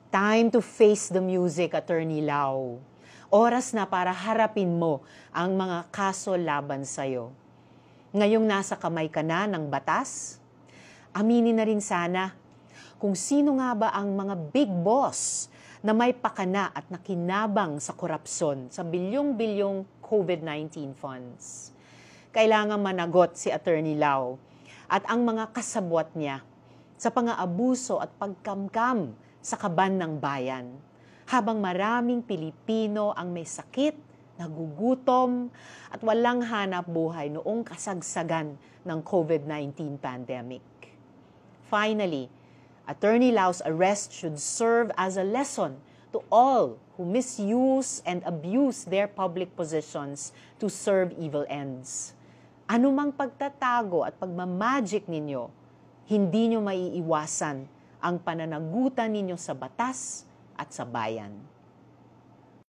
Time to face the music, Attorney Lau. Oras na para harapin mo ang mga kaso laban sa'yo. Ngayong nasa kamay ka na ng batas, aminin na rin sana kung sino nga ba ang mga big boss na may pakana at nakinabang sa korupsyon sa bilyong-bilyong COVID-19 funds. Kailangan managot si Attorney Lau at ang mga kasabwat niya sa pang-aabuso at pagkamkam sa kaban ng bayan, habang maraming Pilipino ang may sakit, nagugutom, at walang hanap buhay noong kasagsagan ng COVID-19 pandemic. Finally, Attorney Lau's arrest should serve as a lesson to all who misuse and abuse their public positions to serve evil ends. Anumang pagtatago at pagmamagic ninyo, hindi nyo maiiwasan ang pananagutan ninyo sa batas at sa bayan.